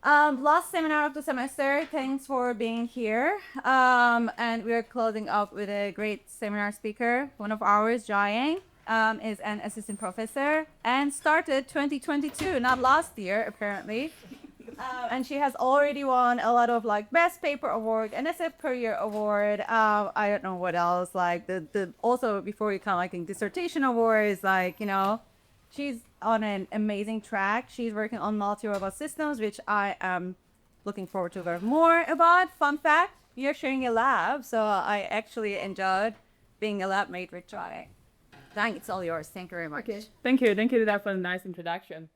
Last seminar of the semester. Thanks for being here. And we're closing up with a great seminar speaker. One of ours, Jiaoyang, is an assistant professor and started 2022, not last year, apparently. And she has already won a lot of like best paper award, NSF CAREER Award. I don't know what else. Like the also before you come, like dissertation awards. Like she's on an amazing track. She's working on multi-robot systems, which I am looking forward to learn more about. Fun fact: we are sharing a lab, so I actually enjoyed being a lab mate with Jiaoyang. Dang, it's all yours. Thank you very much. Okay. Thank you for the nice introduction.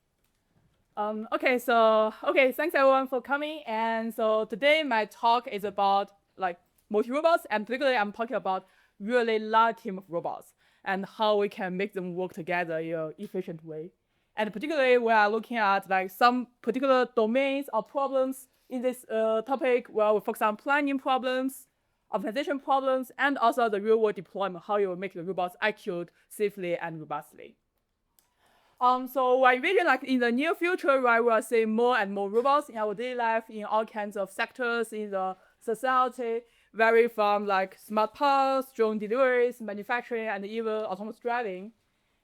Thanks everyone for coming. And so today my talk is about like multi-robots, and particularly I'm talking about really large team of robots and how we can make them work together in an efficient way. And particularly we are looking at like some particular domains or problems in this topic where we focus on planning problems, optimization problems, and also the real-world deployment, how you make the robots execute safely and robustly. So I envision like in the near future, right, we'll see more and more robots in our daily life in all kinds of sectors in the society, vary from like smart parts, drone deliveries, manufacturing, and even autonomous driving.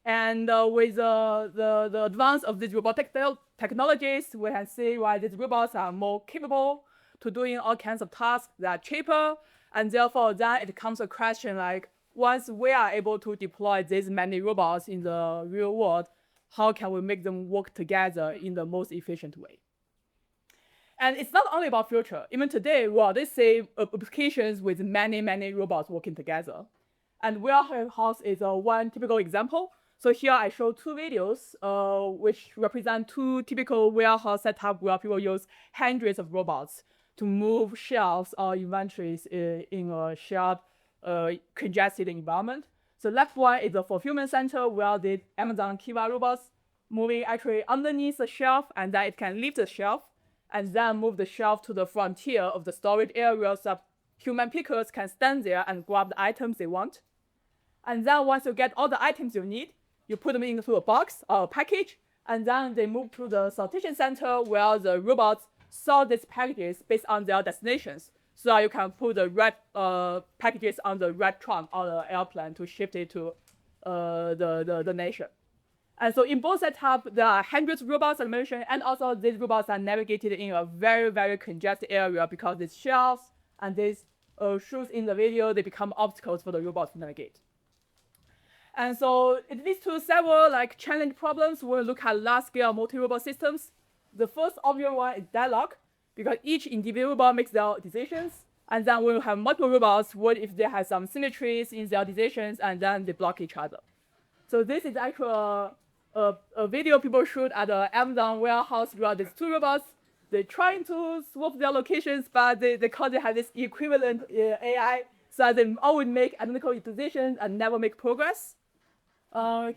And with the advance of these robotic technologies, we can see why these robots are more capable to doing all kinds of tasks that are cheaper. And therefore, then it comes a question like, once we are able to deploy these many robots in the real world, how can we make them work together in the most efficient way? And it's not only about future. Even today, we already see applications with many, many robots working together. And warehouse is one typical example. So here I show two videos, which represent two typical warehouse setup where people use hundreds of robots to move shelves or inventories in a shared congested environment. So left one is a fulfillment center where the Amazon Kiva robots moving actually underneath the shelf, and then it can lift the shelf and then move the shelf to the frontier of the storage area so that human pickers can stand there and grab the items they want. And then once you get all the items you need, you put them into a box or a package, and then they move to the sortation center where the robots sort these packages based on their destinations. So you can put the red packages on the red trunk on the airplane to shift it to the nation. And so in both setups, there are hundreds of robots, as I mentioned, and also these robots are navigated in a very, very congested area because these shelves and these shoes in the video, they become obstacles for the robots to navigate. And so it leads to several like challenge problems when we look at large-scale multi-robot systems. The first obvious one is deadlock, because each individual robot makes their decisions, and then we will have multiple robots. What if they have some symmetries in their decisions, and then they block each other? So this is actually a video people shoot at the Amazon warehouse where these two robots. They're trying to swap their locations, but because they have this equivalent AI, so they always make identical decisions and never make progress.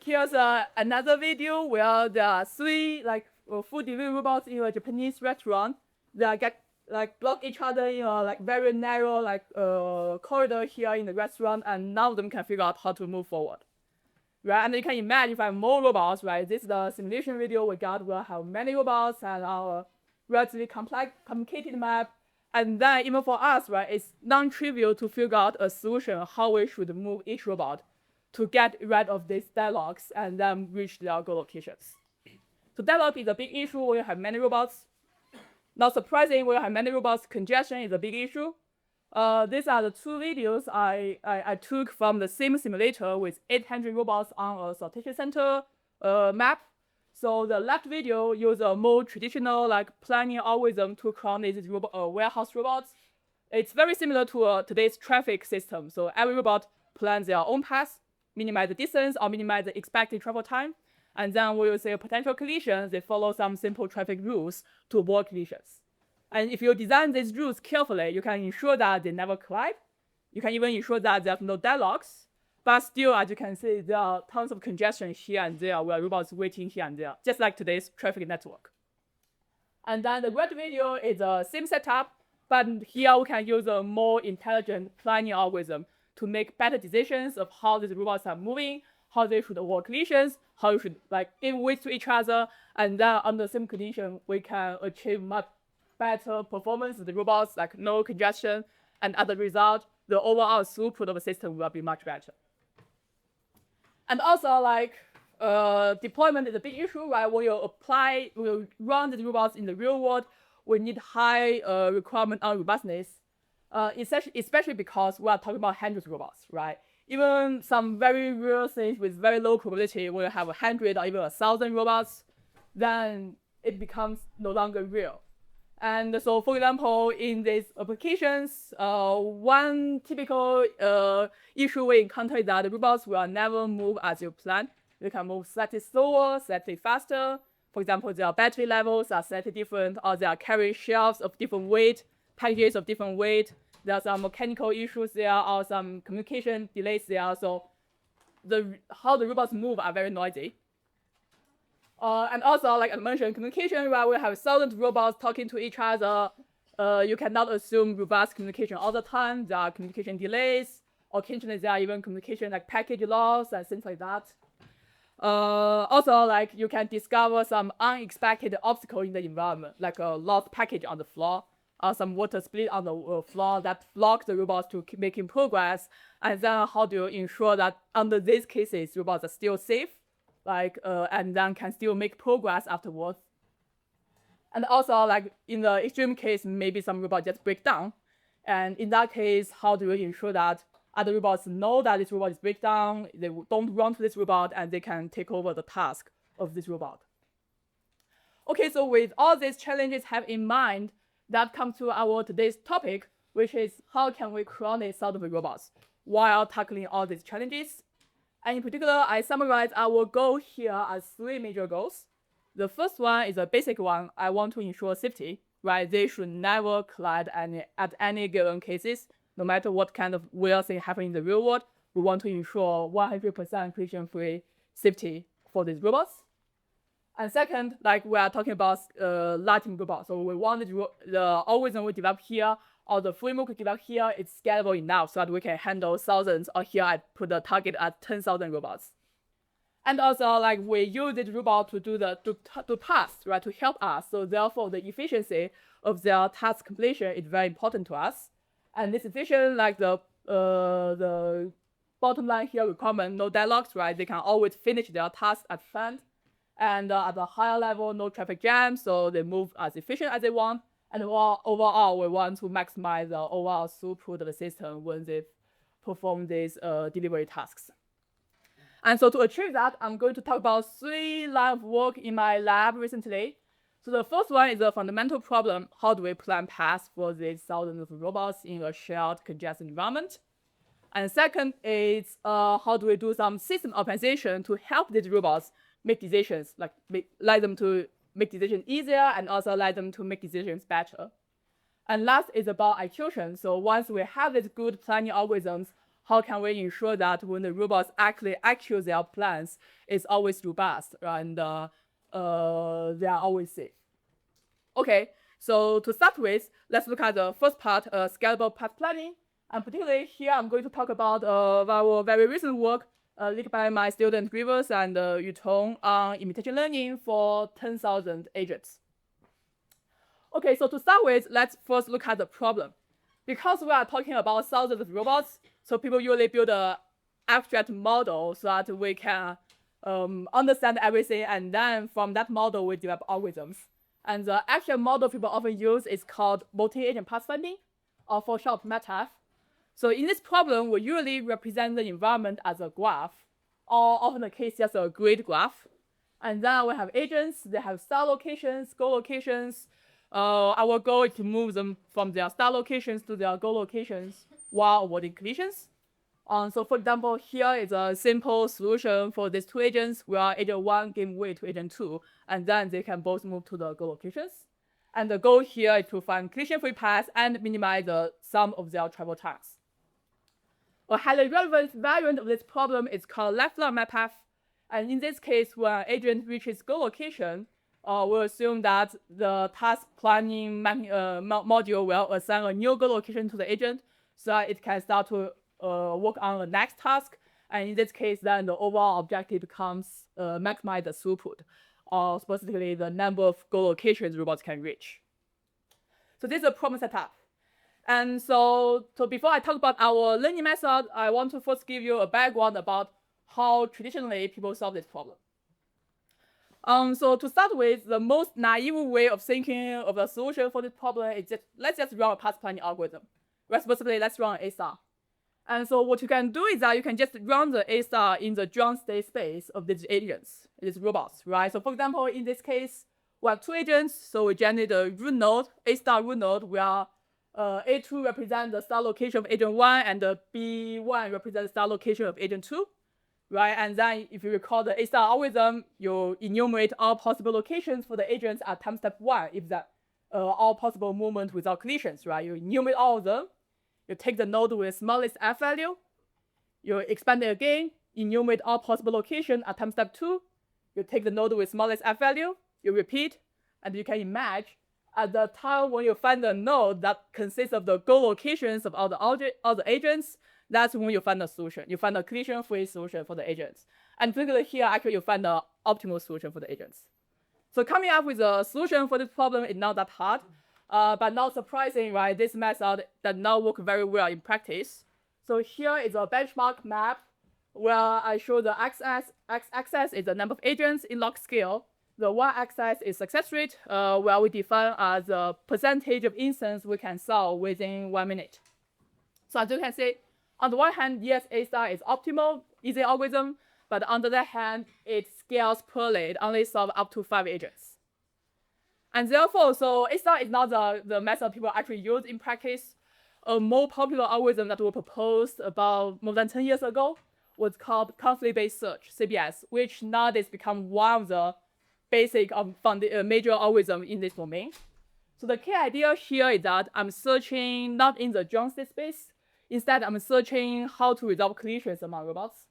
Here's another video where there are three like food delivery robots in a Japanese restaurant. They get like block each other in a like very narrow like corridor here in the restaurant, and none of them can figure out how to move forward. Right, and you can imagine if I have more robots, right? This is the simulation video we got. We'll have many robots and our relatively complicated map. And then even for us, right, it's non-trivial to figure out a solution how we should move each robot to get rid of these deadlocks and then reach their goal locations. So deadlock is a big issue when you have many robots. Not surprising, when you have many robots, congestion is a big issue. These are the two videos I took from the same simulator with 800 robots on a sortation center map. So the left video uses a more traditional like planning algorithm to coordinate these warehouse robots. It's very similar to today's traffic system. So every robot plans their own path, minimize the distance or minimize the expected travel time. And then we will say potential collisions, they follow some simple traffic rules to avoid collisions. And if you design these rules carefully, you can ensure that they never collide. You can even ensure that there's no deadlocks. But still, as you can see, there are tons of congestion here and there where robots waiting here and there, just like today's traffic network. And then the red video is the same setup, but here we can use a more intelligent planning algorithm to make better decisions of how these robots are moving, how they should avoid collisions, how you should like give weight to each other, and then under the same condition, we can achieve much better performance of the robots, like no congestion, and as a result, the overall throughput of the system will be much better. And also, like, deployment is a big issue, right? When you run the robots in the real world, we need high requirement on robustness, especially because we are talking about hundreds of robots, right? Even some very real things with very low probability, when you have 100 or even 1,000 robots, then it becomes no longer real. And so, for example, in these applications, one typical issue we encounter is that the robots will never move as you plan. They can move slightly slower, slightly faster. For example, their battery levels are slightly different, or they are carrying shelves of different weight, packages of different weight. There are some mechanical issues there, or some communication delays there. So how the robots move are very noisy. And also, like I mentioned, communication, right? We have thousands of robots talking to each other. You cannot assume robust communication all the time. There are communication delays. Occasionally, there are even communication like package loss and things like that. Also, like you can discover some unexpected obstacle in the environment, like a lost package on the floor, or some water split on the floor that block the robots to keep making progress. And then how do you ensure that under these cases, robots are still safe, like, and then can still make progress afterwards? And also, like in the extreme case, maybe some robots just break down. And in that case, how do you ensure that other robots know that this robot is breakdown, they don't run to this robot, and they can take over the task of this robot? Okay, so with all these challenges have in mind, that comes to our today's topic, which is how can we chronic solve the robots while tackling all these challenges? And in particular, I summarize our goal here as 3 major goals. The first one is a basic one. I want to ensure safety, right? They should never collide at any given cases, no matter what kind of weird thing happens in the real world. We want to ensure 100% collision-free safety for these robots. And second, like we are talking about Latin robots. So we want the algorithm we develop here or the framework we develop here is scalable enough so that we can handle thousands, or here I put the target at 10,000 robots. And also, like we use this robot to do to tasks, right, to help us. So therefore, the efficiency of their task completion is very important to us. And this efficient, like the bottom line here requirement, no deadlocks, right? They can always finish their task at hand. And at a higher level, no traffic jam, so they move as efficient as they want. And overall, we want to maximize the overall throughput of the system when they perform these delivery tasks. And so to achieve that, I'm going to talk about 3 lines of work in my lab recently. So the first one is a fundamental problem. How do we plan paths for these thousands of robots in a shared congested environment? And second is how do we do some system optimization to help these robots make decisions, like let them to make decisions easier and also allow them to make decisions better. And last is about execution. So once we have these good planning algorithms, how can we ensure that when the robots actually execute their plans, it's always robust and they are always safe? Okay, so to start with, let's look at the first part, scalable path planning. And particularly here, I'm going to talk about our very recent work led by my student Rivers and Yutong on imitation learning for 10,000 agents. Okay, so to start with, let's first look at the problem. Because we are talking about thousands of robots, so people usually build an abstract model so that we can understand everything, and then from that model, we develop algorithms. And the actual model people often use is called multi-agent pathfinding, or for short, MATF. So in this problem, we usually represent the environment as a graph, or often the case just a grid graph. And then we have agents, they have start locations, goal locations. Our goal is to move them from their start locations to their goal locations while avoiding collisions. So for example, here is a simple solution for these 2 agents where agent 1 gives way to agent 2, and then they can both move to the goal locations. And the goal here is to find collision-free paths and minimize the sum of their travel times. A highly relevant variant of this problem is called lifelong MATF. And in this case, when an agent reaches goal location, we'll assume that the task planning module will assign a new goal location to the agent so that it can start to work on the next task. And in this case, then the overall objective becomes maximize the throughput, or specifically the number of goal locations robots can reach. So this is a problem setup. And so before I talk about our learning method, I want to first give you a background about how traditionally people solve this problem. So to start with, the most naive way of thinking of a solution for this problem is just, let's just run a path planning algorithm. Respectively, let's run A star. And so what you can do is that you can just run the A star in the ground state space of these agents, these robots, right? So for example, in this case, we have two agents. So we generate a root node, A star root node, where A2 represents the start location of agent 1 and the B1 represents the start location of agent 2. Right, and then if you recall the A star algorithm, you enumerate all possible locations for the agents at time step 1, if that all possible movement without collisions, right? You enumerate all of them, you take the node with smallest f value, you expand it again, enumerate all possible locations at time step 2, you take the node with smallest f value, you repeat, and you can imagine at the time when you find the node that consists of the goal locations of all the agents, that's when you find a solution. You find a collision-free solution for the agents. And particularly here, actually, you find the optimal solution for the agents. So coming up with a solution for this problem is not that hard, but not surprising, right? This method does not work very well in practice. So here is a benchmark map where I show the x-axis is the number of agents in log scale. The y-axis is success rate, where we define as the percentage of instances we can solve within 1 minute. So as you can see, on the one hand, yes, A star is optimal, easy algorithm, but on the other hand, it scales poorly. It only solves up to 5 agents. And therefore, so A star is not the method people actually use in practice. A more popular algorithm that was proposed about more than 10 years ago was called conflict-based search, CBS, which nowadays become one of the basic major algorithms in this domain. So the key idea here is that I'm searching not in the joint state space. Instead, I'm searching how to resolve collisions among robots.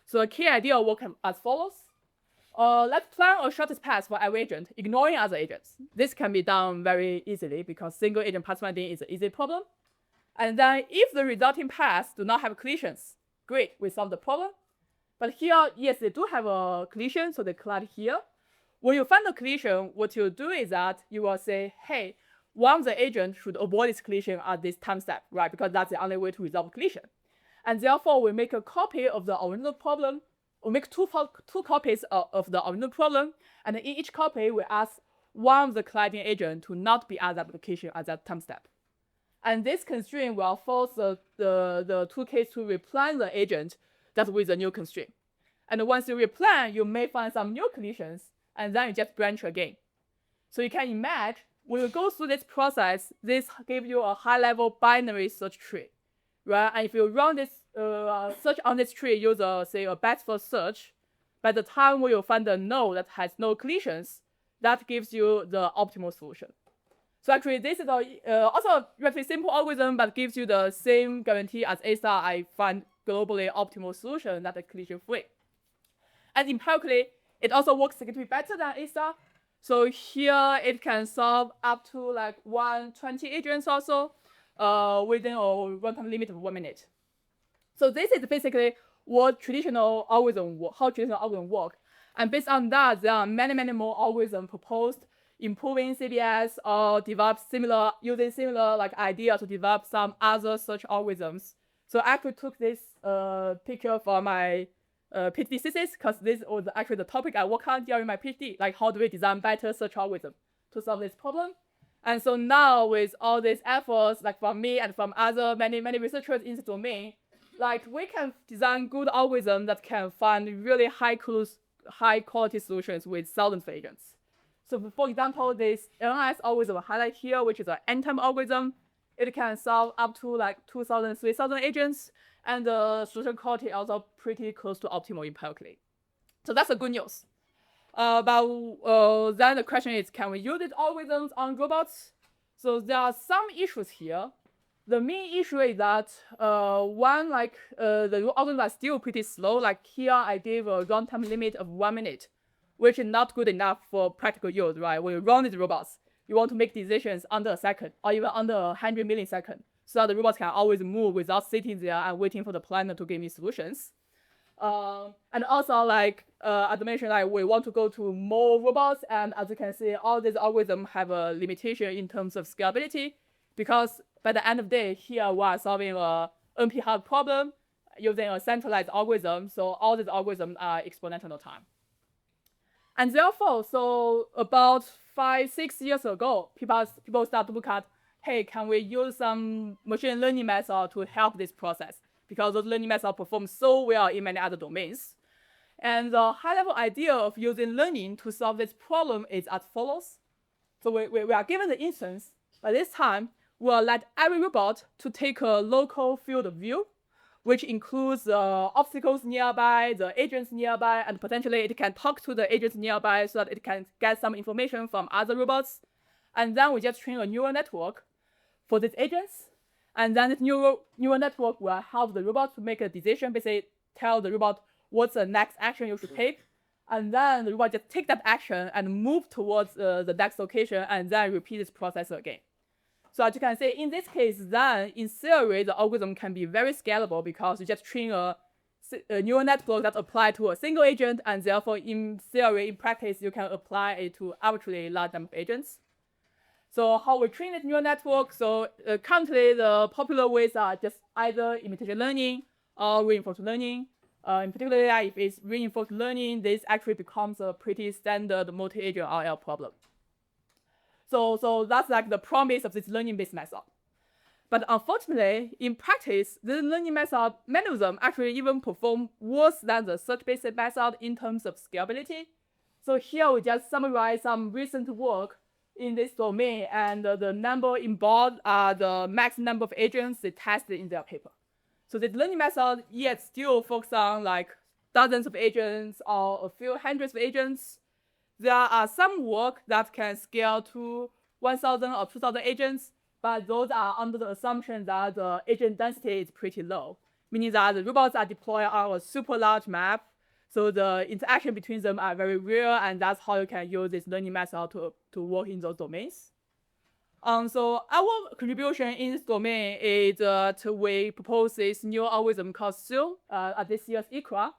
So the key idea works as follows. Let's plan a shortest path for every agent, ignoring other agents. This can be done very easily because single agent path finding is an easy problem. And then if the resulting paths do not have collisions, great, we solve the problem. But here, yes, they do have a collision, so they collide here. When you find a collision, what you do is that you will say, hey, one of the agents should avoid this collision at this time step, right? Because that's the only way to resolve collision. And therefore, we make a copy of the original problem. We make two copies of the original problem. And in each copy, we ask one of the colliding agent to not be at that location at that time step. And this constraint will force the toolkit to replan the agent just with a new constraint. And once you replan, you may find some new collisions, and then you just branch again. So you can imagine, when you go through this process, this gives you a high-level binary search tree, right? And if you run this search on this tree, use say a best-first search, by the time when you find a node that has no collisions, that gives you the optimal solution. So actually, this is also a relatively simple algorithm, but gives you the same guarantee as A star. I find globally optimal solution that is collision-free. And empirically, it also works significantly better than A star. So here it can solve up to like 120 agents or so within a runtime limit of 1 minute. So this is basically how traditional algorithms work. And based on that, there are many more algorithms proposed, improving CBS or using similar like idea to develop some other search algorithms. So I actually took this picture for my PhD thesis, because this was actually the topic I worked on during my PhD, like how do we design better search algorithm to solve this problem. And so now with all these efforts, like from me and from other many researchers in the domain, like we can design good algorithms that can find really high quality solutions with thousands of agents. So for example, this NS algorithm highlight here, which is an n-time algorithm, it can solve up to like 2,000, 3,000 agents. And the solution quality also pretty close to optimal empirically. So that's the good news. But then the question is, can we use these algorithms on robots? So there are some issues here. The main issue is that the algorithms are still pretty slow. Like here, I gave a runtime limit of 1 minute, which is not good enough for practical use, right? When you run these robots, you want to make decisions under a second or even under 100 milliseconds, so that the robots can always move without sitting there and waiting for the planner to give me solutions. And also, like as I mentioned, like we want to go to more robots, and as you can see, all these algorithms have a limitation in terms of scalability, because by the end of the day, here we are solving a NP-hard problem using a centralized algorithm. So all these algorithms are exponential time. And therefore, so about 5-6 years ago, people start to look at, hey, can we use some machine learning method to help this process? Because those learning methods perform so well in many other domains. And the high-level idea of using learning to solve this problem is as follows. So we are given the instance, but this time, we'll let every robot to take a local field of view, which includes the obstacles nearby, the agents nearby, and potentially it can talk to the agents nearby so that it can get some information from other robots. And then we just train a neural network for these agents. And then this neural network will help the robot to make a decision, basically tell the robot what's the next action you should take. And then the robot just take that action and move towards the next location and then repeat this process again. So as you can see, in this case, then in theory, the algorithm can be very scalable because you just train a neural network that applies to a single agent, and therefore, in theory, in practice, you can apply it to arbitrarily large number of agents. So how we train this neural network? So currently, the popular ways are just either imitation learning or reinforced learning. In particular, if it's reinforced learning, this actually becomes a pretty standard multi-agent RL problem. So that's like the promise of this learning-based method. But unfortunately, in practice, the learning method, many of them actually even perform worse than the search-based method in terms of scalability. So here we just summarize some recent work in this domain, and the number in bold are the max number of agents they tested in their paper. So the learning method yet still focuses on like dozens of agents or a few hundreds of agents. There are some work that can scale to 1,000 or 2,000 agents, but those are under the assumption that the agent density is pretty low, meaning that the robots are deployed on a super large map, so the interaction between them are very rare, and that's how you can use this learning method to work in those domains. So our contribution in this domain is we propose this new algorithm called SIL at this year's ICRA,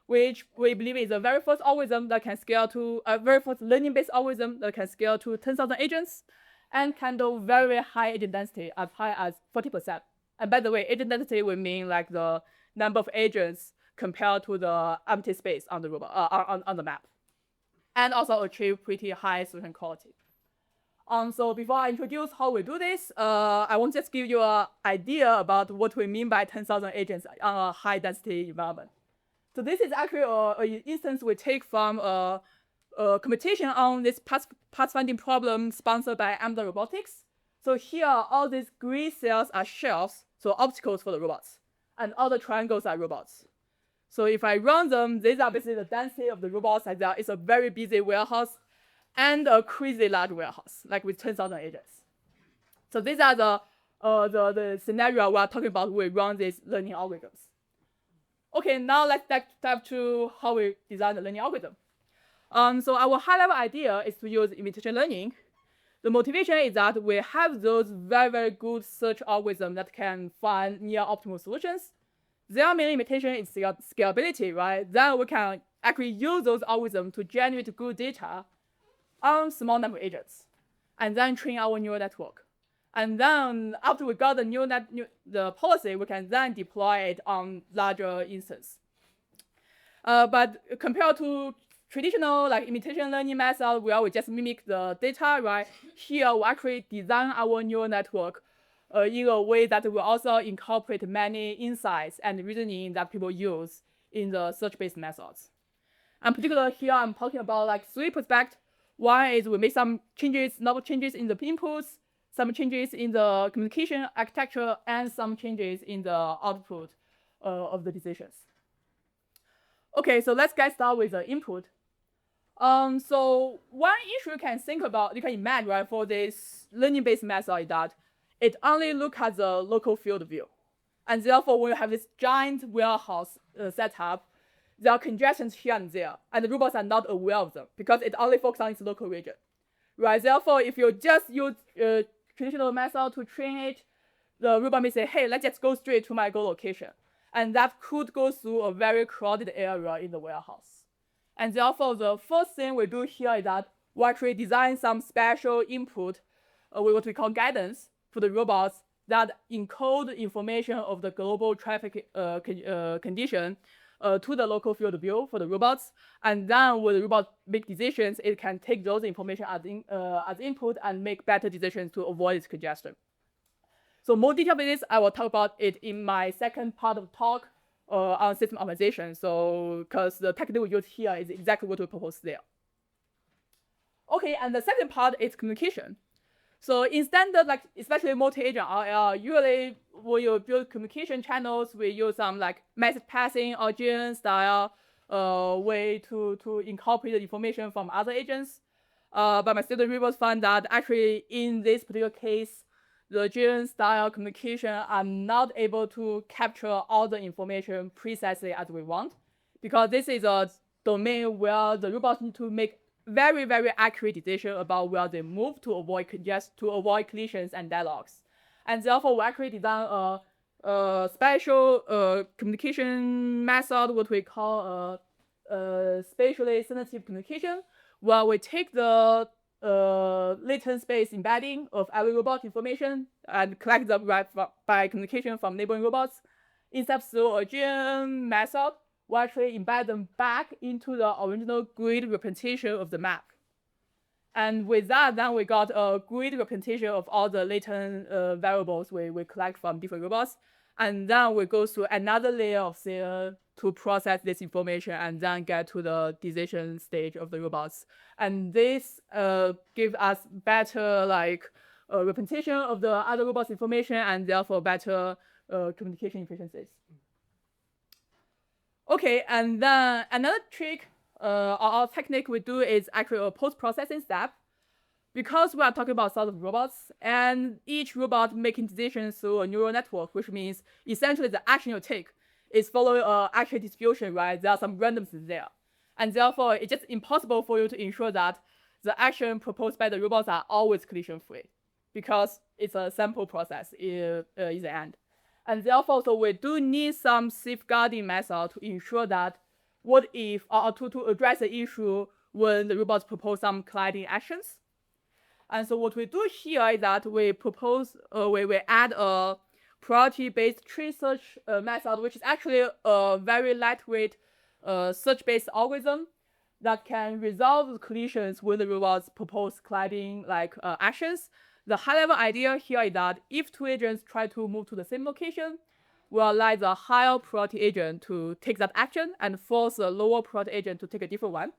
which we believe is the very first algorithm that can scale to very first learning-based algorithm that can scale to 10,000 agents and can do very high agent density, as high as 40%. And by the way, agent density will mean like the number of agents compared to the empty space on the robot on the map, and also achieve pretty high solution quality. So before I introduce how we do this, I want to just give you an idea about what we mean by 10,000 agents on a high density environment. So this is actually an instance we take from a competition on this pathfinding problem sponsored by AAMAS Robotics. So here, all these green cells are shelves, so obstacles for the robots, and all the triangles are robots. So if I run them, these are basically the density of the robots. Like that, it's a very busy warehouse and a crazy large warehouse, like with 10,000 agents. So these are the scenario we are talking about when we run these learning algorithms. Okay, now let's dive to how we design the learning algorithm. So our high-level idea is to use imitation learning. The motivation is that we have those very, very good search algorithms that can find near optimal solutions. Their main limitation is scalability, right? Then we can actually use those algorithms to generate good data on small number of agents, and then train our neural network. And then after we got the policy, we can then deploy it on larger instances. But compared to traditional like imitation learning method, where we just mimic the data, right? Here we actually design our neural network in a way that will also incorporate many insights and reasoning that people use in the search-based methods. And particularly here, I'm talking about like 3 perspectives. One is we make some changes, novel changes in the inputs, some changes in the communication architecture, and some changes in the output of the decisions. Okay, so let's get started with the input. So one issue you can think about, you can imagine, right, for this learning-based method is that it only looks at the local field of view. And therefore, when you have this giant warehouse setup, there are congestions here and there, and the robots are not aware of them because it only focuses on its local region. Right? Therefore, if you just use traditional method to train it, the robot may say, hey, let's just go straight to my goal location. and that could go through a very crowded area in the warehouse. And therefore, the first thing we do here is that we actually design some special input, what we call guidance, for the robots that encode information of the global traffic condition to the local field of view for the robots. And then when the robot make decisions, it can take those information as input and make better decisions to avoid its congestion. So more detail about this, I will talk about it in my second part of the talk on system optimization. So because the technique we use here is exactly what we propose there. Okay, and the second part is communication. So in standard, like especially multi-agent RL, usually when you build communication channels, we use some like message passing or GN style way to incorporate the information from other agents. But my student reviewers found that actually in this particular case, the GN style communication are not able to capture all the information precisely as we want, because this is a domain where the robots need to make very, very accurate decision about where they move to avoid collisions and deadlocks. And therefore, we actually design a special communication method, what we call spatially sensitive communication, where we take the latent space embedding of every robot information and collect them by communication from neighboring robots. Instead through a GM method, we actually embed them back into the original grid representation of the map. And with that, then we got a grid representation of all the latent variables we collect from different robots. And then we go through another layer of CAREER to process this information and then get to the decision stage of the robots. And this gives us better representation of the other robots' information and therefore better communication efficiencies. Okay, and then another trick or technique we do is actually a post-processing step. Because we are talking about thousands of robots, and each robot making decisions through a neural network, which means essentially the action you take is following an action distribution, right? There are some randomness there. And therefore, it's just impossible for you to ensure that the action proposed by the robots are always collision-free, because it's a sample process in the end. And therefore, so we do need some safeguarding method to ensure that what if, or to address the issue when the robots propose some colliding actions. And so what we do here is that we propose, we add a priority-based tree search method, which is actually a very lightweight search-based algorithm that can resolve the collisions when the robots propose colliding actions. The high-level idea here is that if two agents try to move to the same location, we'll allow the higher priority agent to take that action and force the lower priority agent to take a different one.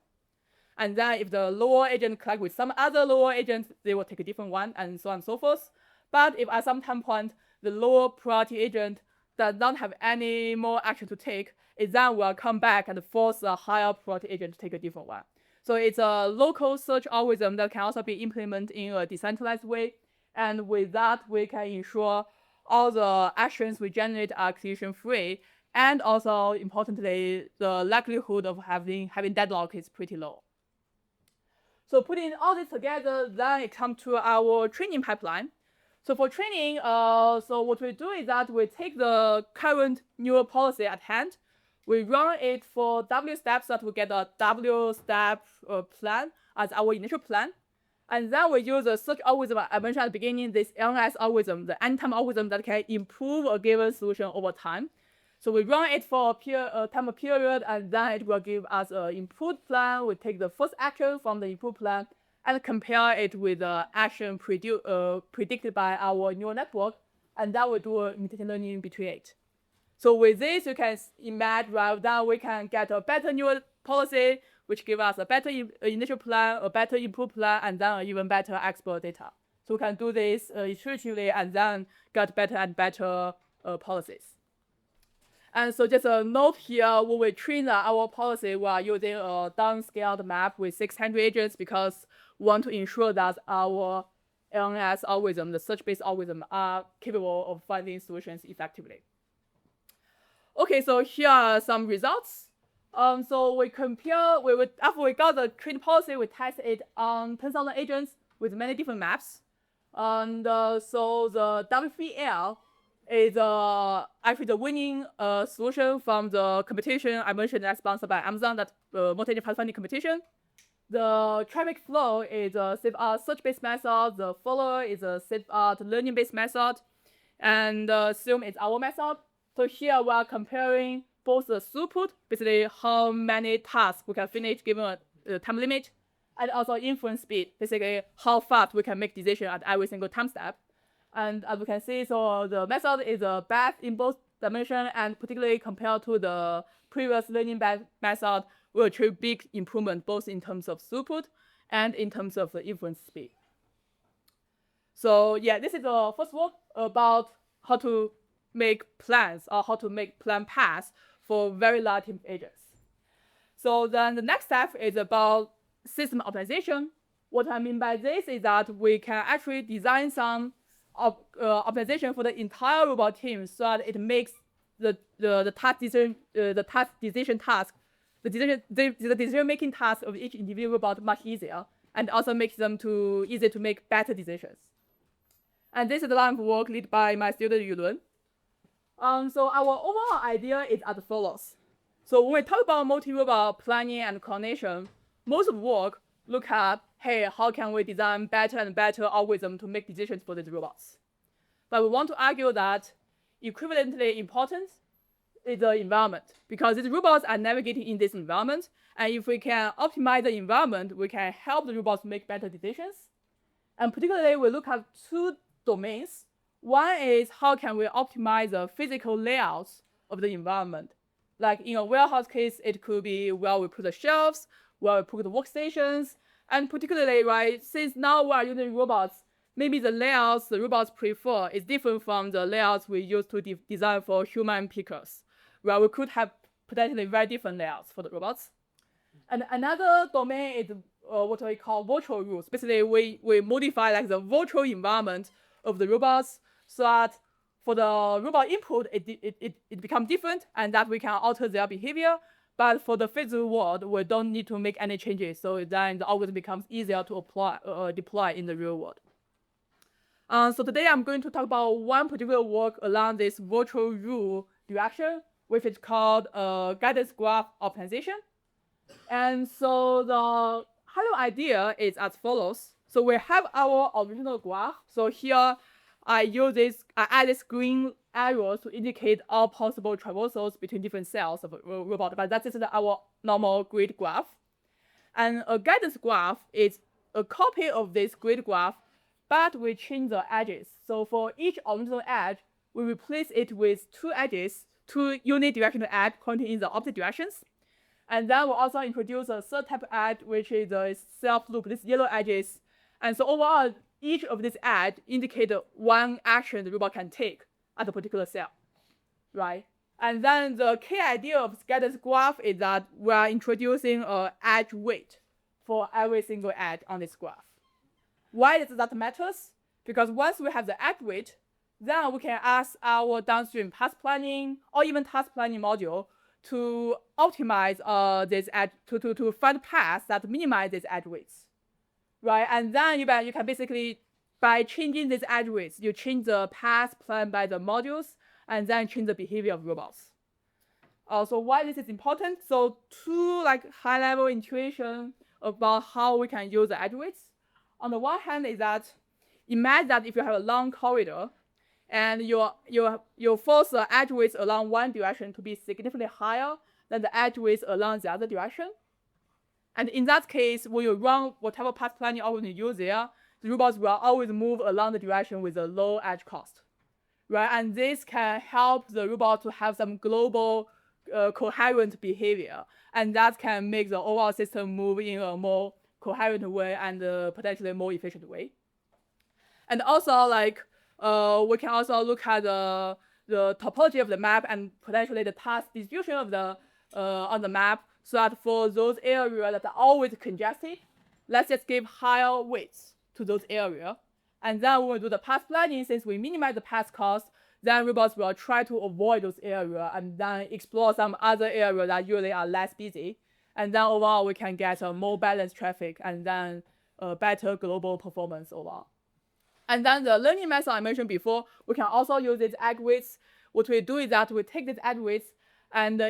And then if the lower agent collide with some other lower agent, they will take a different one, and so on and so forth. But if at some time point, the lower priority agent does not have any more action to take, it then will come back and force the higher priority agent to take a different one. So it's a local search algorithm that can also be implemented in a decentralized way. And with that, we can ensure all the actions we generate are collision-free. And also, importantly, the likelihood of having deadlock is pretty low. So putting all this together, then it comes to our training pipeline. So for training, so what we do is that we take the current neural policy at hand, we run it for W steps so that we get a W step plan as our initial plan. And then we use a search algorithm I mentioned at the beginning, this NS algorithm, the n-time algorithm that can improve a given solution over time. So we run it for a time period, and then it will give us an improved plan. We take the first action from the improved plan and compare it with the action predicted by our neural network, and that will do a imitation learning between it. So with this, you can imagine that we can get a better neural policy, which gives us a better initial plan, a better improved plan, and then even better expert data. So we can do this iteratively and then get better and better policies. And so just a note here, when we train our policy, we are using a downscaled map with 600 agents because we want to ensure that our LNS algorithm, the search-based algorithm, are capable of finding solutions effectively. Okay, so here are some results. So we compare, after we got the trained policy, we test it on 10,000 agents with many different maps. And so the W3L is actually the winning solution from the competition I mentioned that's sponsored by Amazon, that multi-agent pathfinding competition. The traffic flow is a state-of-art search-based method. The follower is a state-of-art learning-based method. And assume it's our method. So here we are comparing both the throughput, basically how many tasks we can finish given a time limit, and also inference speed, basically how fast we can make decision at every single time step. And as we can see, so the method is best in both dimensions, and particularly compared to the previous learning method, will achieve big improvement both in terms of throughput and in terms of the inference speed. So yeah, this is the first work about how to make plans or how to make plan paths for very large team agents. So then the next step is about system optimization. What I mean by this is that we can actually design some optimization for the entire robot team so that it makes the decision making task of each individual robot much easier, and also makes them easy to make better decisions. And this is the line of work led by my student Yulun. So our overall idea is as follows. So when we talk about multi-robot planning and coordination, most of the work look at, hey, how can we design better and better algorithms to make decisions for these robots? But we want to argue that equivalently important is the environment, because these robots are navigating in this environment, and if we can optimize the environment, we can help the robots make better decisions. And particularly, we look at two domains. One is how can we optimize the physical layouts of the environment. Like in a warehouse case, it could be where we put the shelves, where we put the workstations, and particularly, right, since now we are using robots, maybe the layouts the robots prefer is different from the layouts we use to design for human pickers, where we could have potentially very different layouts for the robots. And another domain is what we call virtual rules. Basically, we modify like the virtual environment of the robots so that for the robot input, it becomes different and that we can alter their behavior. But for the physical world, we don't need to make any changes. So then the algorithm becomes easier to deploy in the real world. So today I'm going to talk about one particular work along this virtual rule direction, which is called guidance graph optimization. And so the high-level idea is as follows. So we have our original graph. So here I add this green arrows to indicate all possible traversals between different cells of a robot, but that is our normal grid graph. And a guidance graph is a copy of this grid graph, but we change the edges. So for each original edge, we replace it with two edges, two unidirectional edges pointing in the opposite directions. And then we'll also introduce a third type of edge, which is a self-loop, these yellow edges. And so overall, each of these edges indicate one action the robot can take at a particular cell, right? And then the key idea of guidance graph is that we are introducing an edge weight for every single edge on this graph. Why does that matter? Because once we have the edge weight, then we can ask our downstream path planning or even task planning module to optimize this edge, to find paths that minimize these edge weights, right? And then you can basically, by changing these edge weights, you change the path planned by the modules and then change the behavior of robots. So why this is important? So two high-level intuition about how we can use the edge weights. On the one hand is that imagine that if you have a long corridor and you force the edge weights along one direction to be significantly higher than the edge weights along the other direction. And in that case, when you run whatever path planning algorithm you use there, the robots will always move along the direction with a low edge cost, right? And this can help the robot to have some global coherent behavior, and that can make the overall system move in a more coherent way and potentially more efficient way. And also, we can also look at the topology of the map and potentially the task distribution of the on the map, so that for those areas that are always congested, let's just give higher weights to those areas. And then when we do the path planning, since we minimize the path cost, then robots will try to avoid those areas and then explore some other areas that usually are less busy. And then overall, we can get a more balanced traffic and then better global performance overall. And then the learning method I mentioned before, we can also use these edge weights. What we do is that we take these edge weights and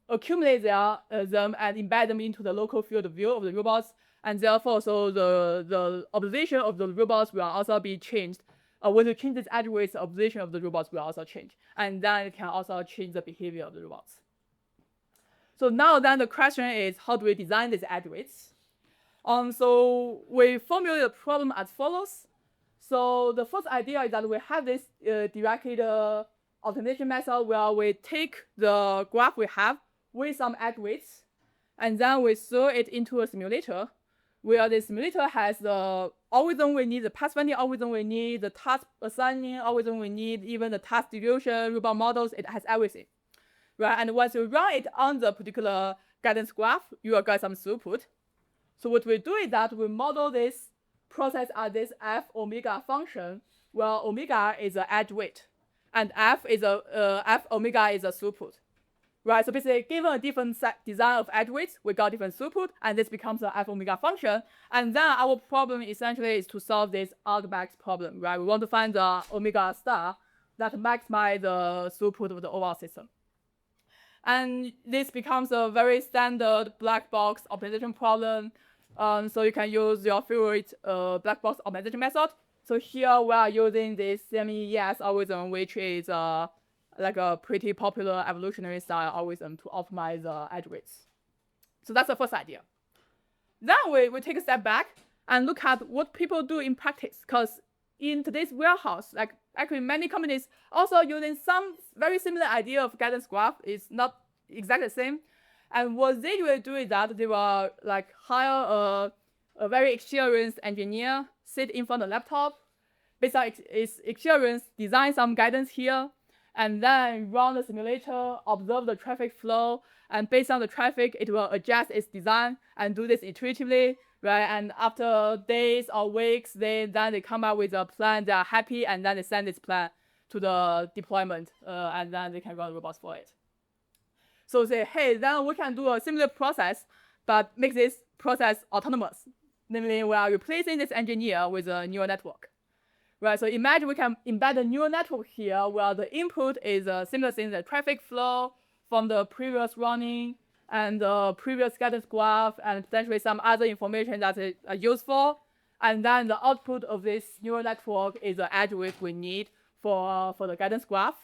accumulate them and embed them into the local field of view of the robots. And therefore, so the observation of the robots will also be changed. When you change these edge weights, the observation of the robots will also change. And then it can also change the behavior of the robots. So now then the question is, how do we design these edge weights? So we formulate the problem as follows. So the first idea is that we have this directed optimization method where we take the graph we have with some edge weights, and then we throw it into a simulator, where the simulator has the algorithm we need, the pathfinding algorithm we need, the task assigning algorithm we need, even the task distribution, robot models, it has everything. Right? And once you run it on the particular guidance graph, you will get some throughput. So what we do is that we model this process as this f omega function, where omega is an edge weight, and f omega is a throughput. Right? So basically, given a different design of edge weights, we got different throughput, and this becomes an f omega function. And then our problem essentially is to solve this argmax problem. Right? We want to find the omega star that maximizes the throughput of the overall system. And this becomes a very standard black box optimization problem. So you can use your favorite black box optimization method. So here we are using this semi-ES algorithm, which is like a pretty popular evolutionary style algorithm to optimize edge weights. So that's the first idea. Then we take a step back and look at what people do in practice. Because in today's warehouse, like actually many companies also using some very similar idea of guidance graph. It's not exactly the same. And what they will do is that they will like hire a very experienced engineer, sit in front of the laptop, based on its experience, design some guidance here, and then run the simulator, observe the traffic flow, and based on the traffic, it will adjust its design and do this iteratively, right? And after days or weeks, then they come up with a plan, they are happy, and then they send this plan to the deployment, and then they can run robots for it. So say, hey, then we can do a similar process, but make this process autonomous. Namely, we are replacing this engineer with a neural network. Right, so imagine we can embed a neural network here where the input is a similar thing, the traffic flow from the previous running and the previous guidance graph and potentially some other information that is useful. And then the output of this neural network is the edge weight we need for the guidance graph.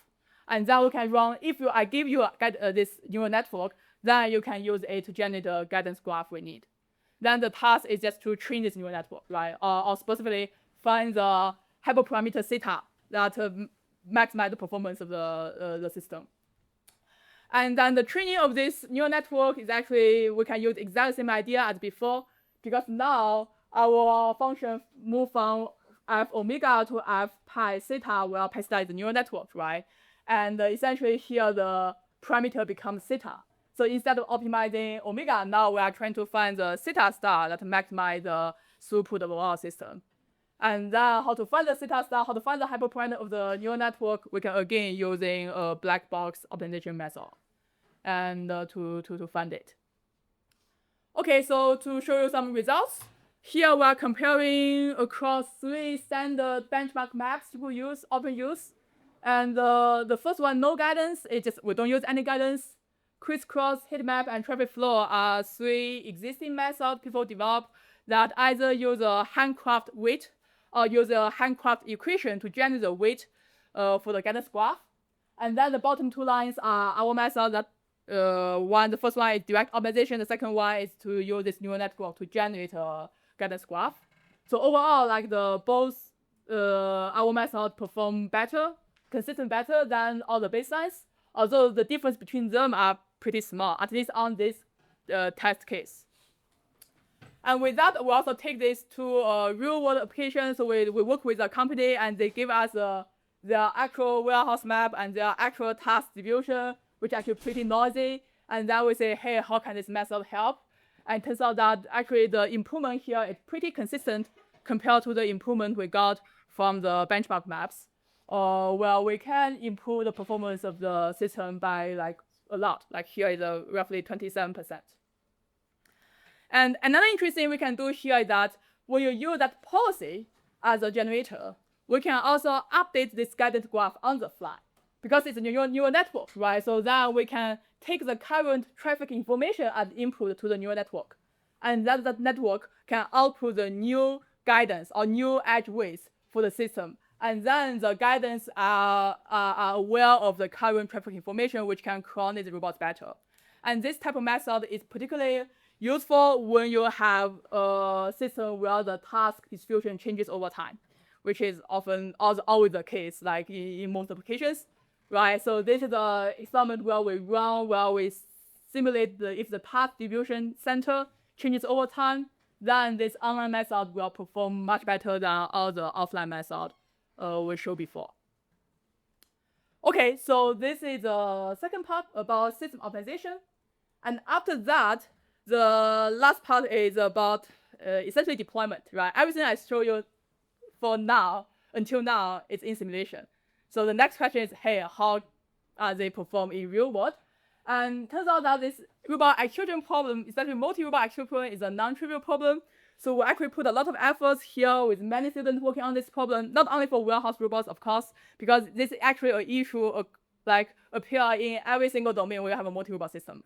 And then we can run, if I give you this neural network, then you can use it to generate the guidance graph we need. Then the task is just to train this neural network, right? Or specifically find the hyperparameter theta that maximize the performance of the system. And then the training of this neural network is actually, we can use exactly the same idea as before, because now our function move from f omega to f pi theta, where pi theta is the neural network, right? And essentially here the parameter becomes theta. So instead of optimizing omega, now we are trying to find the theta star that maximize the throughput of our system. And then how to find the theta star, how to find the hyperparameter of the neural network, we can again using a black box optimization method and to find it. Okay, so to show you some results, here we are comparing across 3 standard benchmark maps people use, often use. And the first one, no guidance, it's just we don't use any guidance. Crisscross, heat map, and traffic flow are 3 existing methods people develop that either use a handcraft weight or use a handcraft equation to generate the weight for the guidance graph. And then the bottom 2 lines are our method that the first one is direct optimization, the second one is to use this neural network to generate a guidance graph. So overall, like both our method perform better, consistent better than all the baselines, although the difference between them are pretty small, at least on this test case. And with that, we also take this to a real-world application. So we work with a company, and they give us their actual warehouse map and their actual task distribution, which are actually pretty noisy. And then we say, hey, how can this method help? And it turns out that actually the improvement here is pretty consistent compared to the improvement we got from the benchmark maps, where we can improve the performance of the system by like a lot. Like here is roughly 27%. And another interesting thing we can do here is that when you use that policy, as a generator, we can also update this guidance graph on the fly because it's a neural network, right? So then we can take the current traffic information as input to the neural network. And then that network can output the new guidance or new edge weights for the system. And then the guidance are aware of the current traffic information, which can coordinate the robots better. And this type of method is particularly useful when you have a system where the task distribution changes over time, which is often always the case, like in most applications, right? So this is an experiment where we simulate if the task distribution center changes over time, then this online method will perform much better than all the offline method we showed before. Okay, so this is the second part about system optimization. And after that, the last part is about essentially deployment, right? Everything I show you for now, until now, is in simulation. So the next question is, hey, how are they perform in real world? And turns out that this robot execution problem, especially multi-robot execution problem, is a non-trivial problem. So we actually put a lot of efforts here with many students working on this problem, not only for warehouse robots, of course, because this is actually an issue like appear in every single domain where you have a multi-robot system.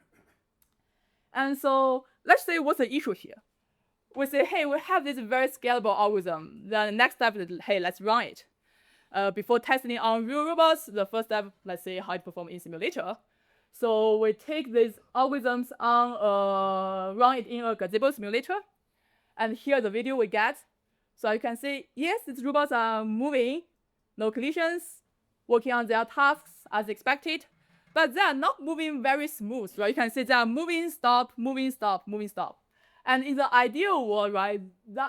And so let's say what's the issue here. We say, hey, we have this very scalable algorithm. Then the next step is, hey, let's run it. Before testing on real robots, the first step, let's say how it performs in simulator. So we take these algorithms on, run it in a gazebo simulator. And here the video we get. So you can see, yes, these robots are moving, no collisions, working on their tasks as expected. But they are not moving very smooth, right? You can see they are moving, stop, moving, stop, moving, stop. And in the ideal world, right,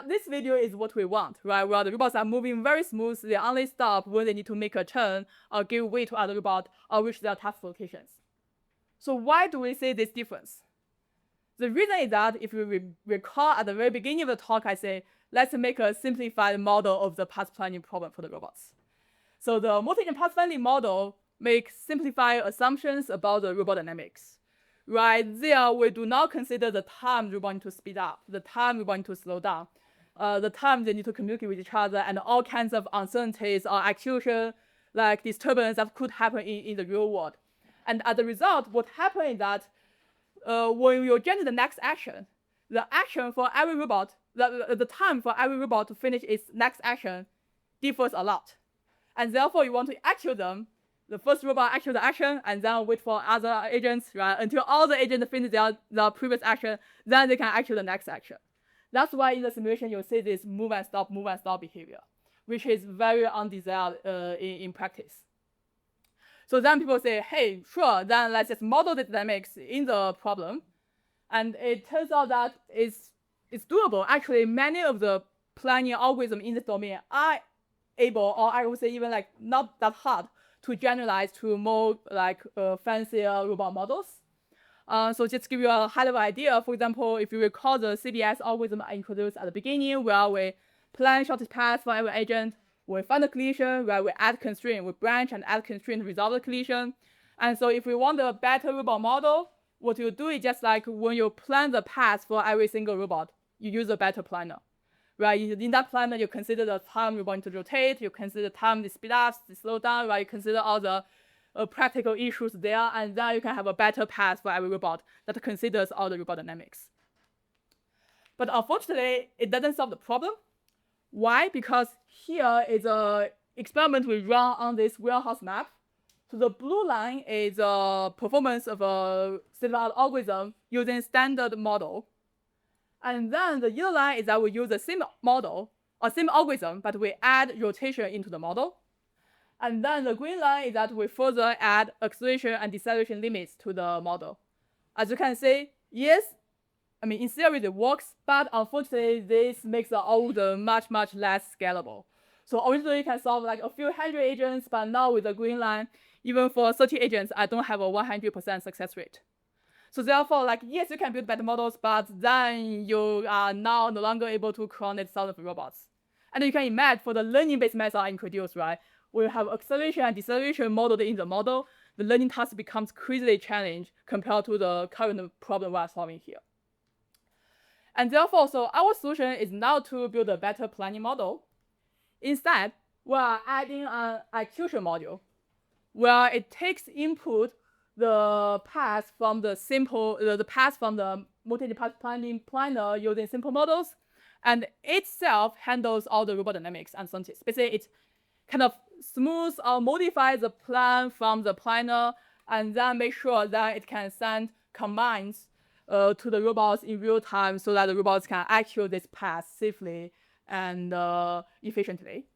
this video is what we want, right? Where the robots are moving very smooth, they only stop when they need to make a turn or give way to other robots or reach their task locations. So why do we see this difference? The reason is that if you recall at the very beginning of the talk, I say, let's make a simplified model of the path planning problem for the robots. So the multi-agent path planning model makes simplified assumptions about the robot dynamics. Right there, we do not consider the time we want to speed up, the time we want to slow down, the time they need to communicate with each other, and all kinds of uncertainties or execution, like disturbance that could happen in the real world. And as a result, what happens is that when you generate the next action, the action for every robot, the time for every robot to finish its next action differs a lot. And therefore, you want to execute them. The first robot execute the action, and then wait for other agents, right, until all the agents finish their previous action, then they can execute the next action. That's why in the simulation, you'll see this move and stop behavior, which is very undesired in practice. So then people say, hey, sure, then let's just model the dynamics in the problem. And it turns out that it's doable. Actually, many of the planning algorithms in this domain are able, or I would say even like not that hard, to generalize to more like fancier robot models. So just to give you a high-level idea, for example, if you recall the CBS algorithm I introduced at the beginning, where we plan shortest path for every agent, we find the collision, where we add constraint, we branch and add constraint to resolve the collision. And so if we want a better robot model, what you do is just like when you plan the path for every single robot, you use a better planner. Right, in that planner, you consider the time you want to rotate, you consider the time to speed up, to slow down, right? You consider all the practical issues there, and then you can have a better path for every robot that considers all the robot dynamics. But unfortunately, it doesn't solve the problem. Why? Because here is an experiment we run on this warehouse map. So the blue line is the performance of a state-of-the-art algorithm using standard model. And then the yellow line is that we use the same model, or same algorithm, but we add rotation into the model. And then the green line is that we further add acceleration and deceleration limits to the model. As you can see, yes, I mean, in theory it works, but unfortunately, this makes the algorithm much, much less scalable. So originally, you can solve like a few hundred agents, but now with the green line, even for 30 agents, I don't have a 100% success rate. So therefore, like, yes, you can build better models, but then you are now no longer able to coordinate thousands of robots. And you can imagine for the learning-based method I introduced, right, we have acceleration and deceleration modeled in the model, the learning task becomes crazily challenged compared to the current problem we are solving here. And therefore, so our solution is now to build a better planning model. Instead, we are adding an execution module where it takes input the path from the multi-department planner using simple models, and itself handles all the robot dynamics and incentives. Basically, it kind of smooths or modifies the plan from the planner, and then make sure that it can send commands to the robots in real time so that the robots can execute this path safely and efficiently.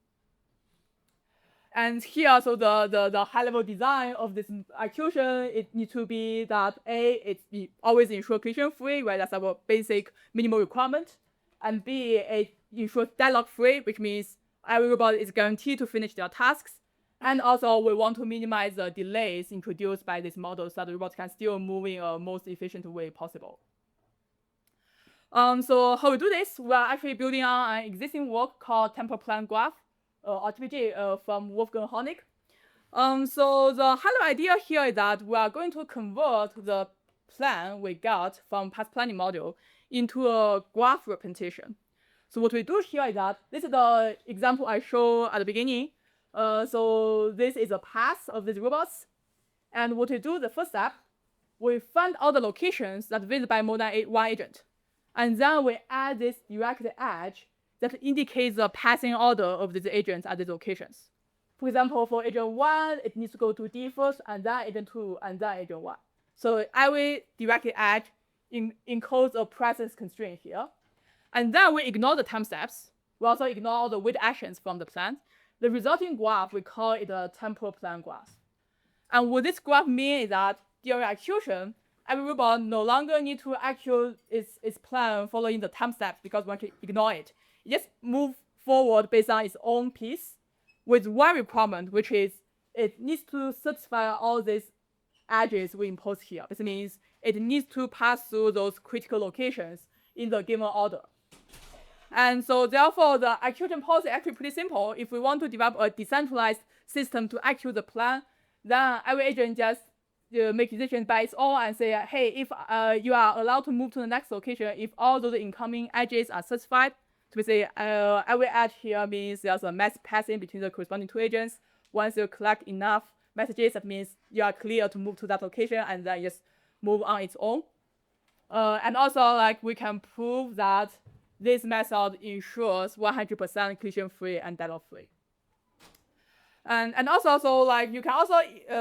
And here, so the high-level design of this execution, it needs to be that it always ensures collision-free, right? That's our basic minimal requirement. And B, it ensures deadlock-free, which means every robot is guaranteed to finish their tasks. And also, we want to minimize the delays introduced by this model so that the robots can still move in a most efficient way possible. So how we do this? We are actually building on an existing work called temporal plan graph, or TPG, from Wolfgang Honig. So the high-level idea here is that we are going to convert the plan we got from path planning module into a graph representation. So what we do here is that this is the example I showed at the beginning. So this is a path of these robots. And what we do, the first step, we find all the locations that visit by more than one agent. And then we add this directed edge that indicates the passing order of these agents at these locations. For example, for agent 1, it needs to go to D first, and then agent 2, and then agent 1. So every directed edge encodes a presence constraint here. And then we ignore the time steps. We also ignore all the wait actions from the plan. The resulting graph, we call it a temporal plan graph. And what this graph means is that during execution, every robot no longer needs to execute its plan following the time steps because we want to ignore it. It just moves forward based on its own piece with one requirement, which is it needs to satisfy all these edges we impose here. This means it needs to pass through those critical locations in the given order. And so therefore, the execution policy is actually pretty simple. If we want to develop a decentralized system to execute the plan, then every agent just make decisions by its own and say, hey, if you are allowed to move to the next location, if all those incoming edges are satisfied, so we say every edge here means there's a mass passing between the corresponding two agents. Once you collect enough messages, that means you are clear to move to that location, and then just move on its own. And also, like, we can prove that this method ensures 100% collision-free and deadlock-free. And also, so like you can also,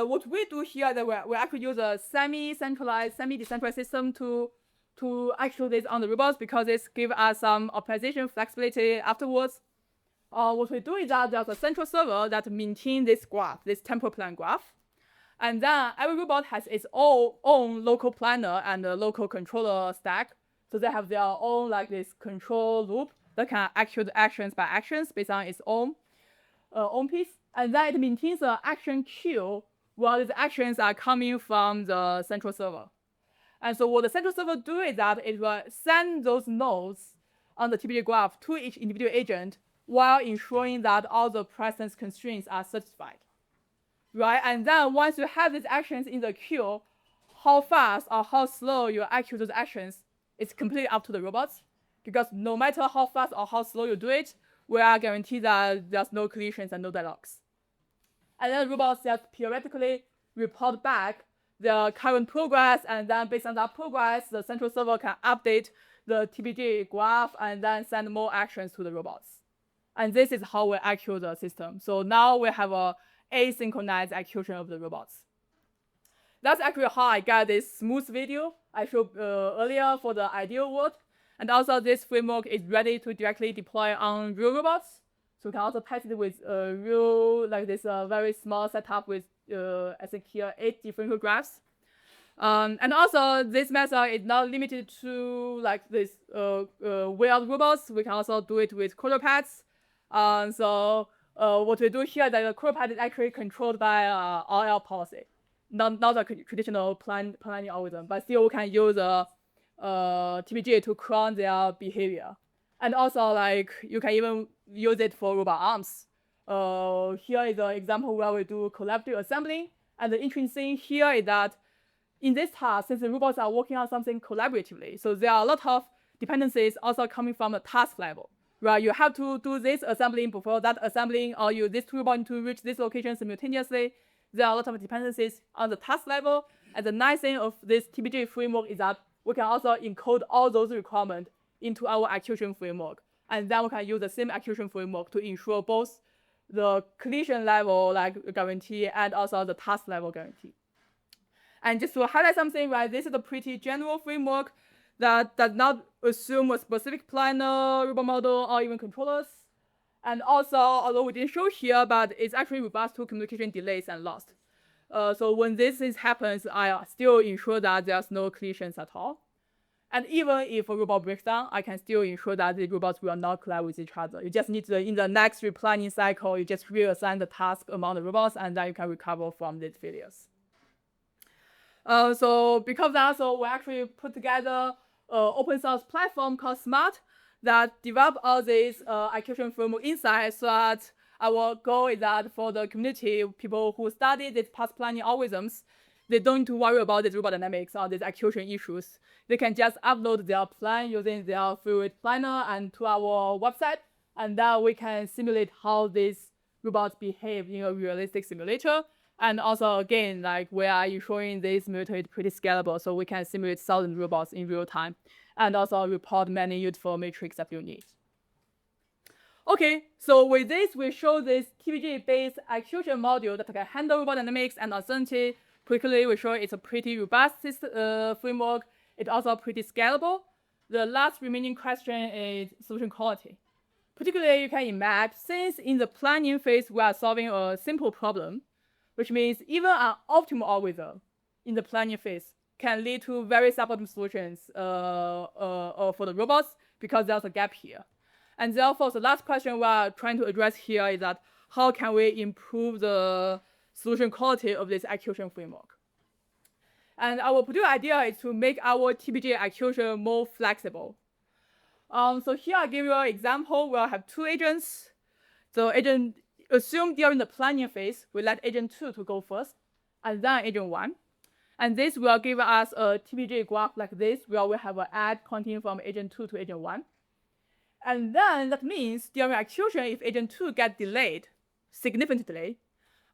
what we do here, that we actually use a semi-centralized, semi-decentralized system to execute this on the robots because this gives us some optimization flexibility afterwards. What we do is that there's a central server that maintains this graph, this temporal plan graph. And then every robot has its own local planner and a local controller stack. So they have their own like this control loop that can execute actions by actions based on its own piece. And then it maintains an action queue while these actions are coming from the central server. And so what the central server do is that it will send those nodes on the TPG graph to each individual agent while ensuring that all the presence constraints are satisfied. Right? And then once you have these actions in the queue, how fast or how slow you execute those actions is completely up to the robots. Because no matter how fast or how slow you do it, we are guaranteed that there's no collisions and no deadlocks. And then robots just periodically report back the current progress, and then based on that progress, the central server can update the TPG graph and then send more actions to the robots. And this is how we execute the system. So now we have a asynchronous execution of the robots. That's actually how I got this smooth video I showed earlier for the ideal world. And also this framework is ready to directly deploy on real robots. So we can also test it with real, like this very small setup with, I think here, 8 differential graphs. And also this method is not limited to like this weird robots. We can also do it with quadrupeds. So what we do here is that the quadruped is actually controlled by RL policy, not a traditional planning algorithm, but still we can use TPG to clone their behavior. And also, like, you can even use it for robot arms. Here is an example where we do collaborative assembling. And the interesting thing here is that in this task, since the robots are working on something collaboratively, so there are a lot of dependencies also coming from the task level. right? You have to do this assembling before that assembling, or use this toolbar to reach this location simultaneously. There are a lot of dependencies on the task level. And the nice thing of this TPG framework is that we can also encode all those requirements into our execution framework. And then we can use the same execution framework to ensure both the collision level like guarantee and also the task level guarantee. And just to highlight something, right, this is a pretty general framework that does not assume a specific planner, robot model, or even controllers. And also, although we didn't show here, but it's actually robust to communication delays and loss. So when this happens, I still ensure that there's no collisions at all. And even if a robot breaks down, I can still ensure that the robots will not collide with each other. You just need to, in the next replanning cycle, you just reassign the task among the robots, and then you can recover from these failures. So because of that, so we actually put together an open source platform called Smart that develop all these execution framework insights, so that our goal is that for the community, people who study these path planning algorithms, they don't need to worry about this robot dynamics or these execution issues. They can just upload their plan using their fluid planner and to our website, and then we can simulate how these robots behave in a realistic simulator. And also, again, like we are ensuring this simulator is pretty scalable, so we can simulate 1,000 robots in real time, and also report many useful metrics that you need. Okay, so with this, we show this TPG-based execution module that can handle robot dynamics and uncertainty. Quickly, we show it's a pretty robust framework. It's also pretty scalable. The last remaining question is solution quality. Particularly, you can imagine, since in the planning phase, we are solving a simple problem, which means even an optimal algorithm in the planning phase can lead to very suboptimal solutions for the robots because there's a gap here. And therefore, the last question we are trying to address here is that how can we improve the solution quality of this execution framework? And our particular idea is to make our TPG execution more flexible. So here I give you an example where I have two agents. So agent assume during the planning phase, we let agent 2 to go first, and then agent 1. And this will give us a TPG graph like this, where we have an edge pointing from agent 2 to agent 1. And then that means during execution, if agent 2 gets delayed, significantly,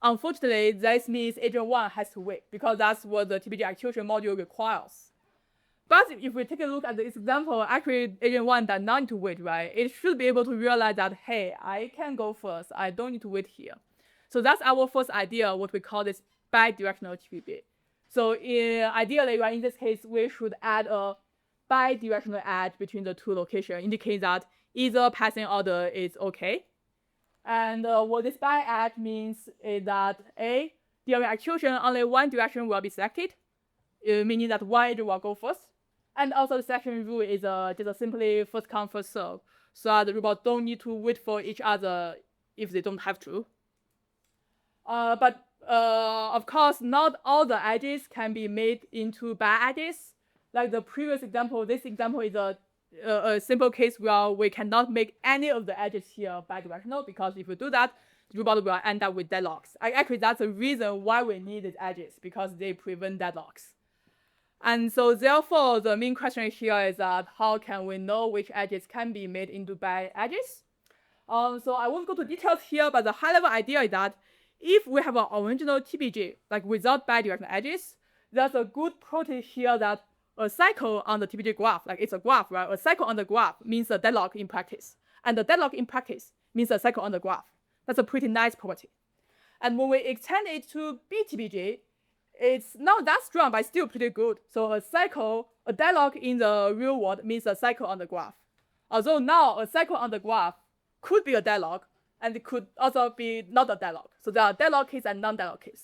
unfortunately, this means agent 1 has to wait, because that's what the TPG execution module requires. But if we take a look at this example, actually agent 1 does not need to wait, right? It should be able to realize that, hey, I can go first. I don't need to wait here. So that's our first idea, what we call this bidirectional TPG. So ideally, right, in this case, we should add a bidirectional edge between the two locations, indicating that either passing order is okay. And what this bi edge means is that A, during execution, only one direction will be selected, meaning that one agent will go first. And also the selection rule is just simply first come, first serve, so that the robots don't need to wait for each other if they don't have to. But of course, not all the edges can be made into bi edges. Like the previous example, this example is a simple case where we cannot make any of the edges here bidirectional, because if we do that, the robot will end up with deadlocks. Actually, that's the reason why we need these edges, because they prevent deadlocks. And so therefore, the main question here is that how can we know which edges can be made into bi edges? So I won't go to details here, but the high-level idea is that if we have an original TPG, like without bidirectional edges, there's a good property here that a cycle on the TPG graph, like it's a graph, right? A cycle on the graph means a deadlock in practice. And the deadlock in practice means a cycle on the graph. That's a pretty nice property. And when we extend it to BTPG, it's not that strong, but still pretty good. So a cycle, a deadlock in the real world means a cycle on the graph. Although now a cycle on the graph could be a deadlock, and it could also be not a deadlock. So there are deadlock case and non-deadlock case.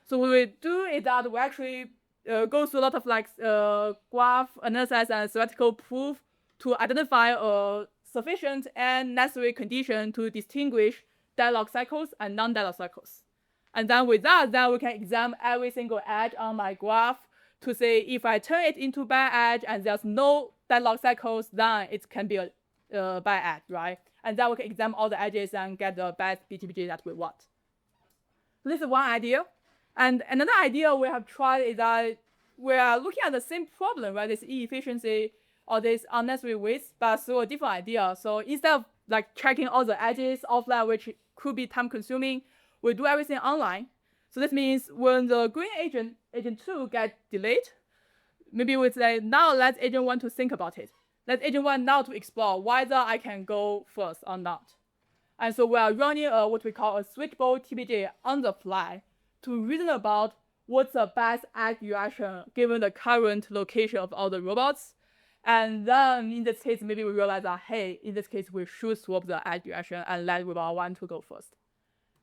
So what we do is that we actually go through a lot of like graph analysis and theoretical proof to identify a sufficient and necessary condition to distinguish deadlock cycles and non-deadlock cycles. And then with that, then we can examine every single edge on my graph to say if I turn it into bi edge and there's no deadlock cycles, then it can be a bi edge, right? And then we can examine all the edges and get the best BTPG that we want. So this is one idea. And another idea we have tried is that we are looking at the same problem, right? This inefficiency or this unnecessary waste, but through a different idea. So instead of like checking all the edges offline, which could be time consuming. We do everything online. So this means when the green agent 2 get delayed, maybe we say, now let agent 1 to think about it. Let agent 1 now to explore whether I can go first or not. And so we are running what we call a switchable TPJ on the fly to reason about what's the best edge direction given the current location of all the robots. And then in this case, maybe we realize that, hey, in this case, we should swap the edge direction and let robot 1 to go first.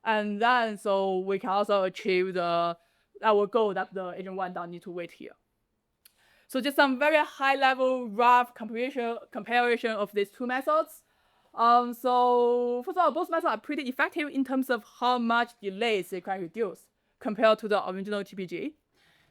And then so we can also achieve our goal that the agent 1 don't need to wait here. So just some very high-level rough comparison of these two methods. So first of all, both methods are pretty effective in terms of how much delays they can reduce compared to the original TPG.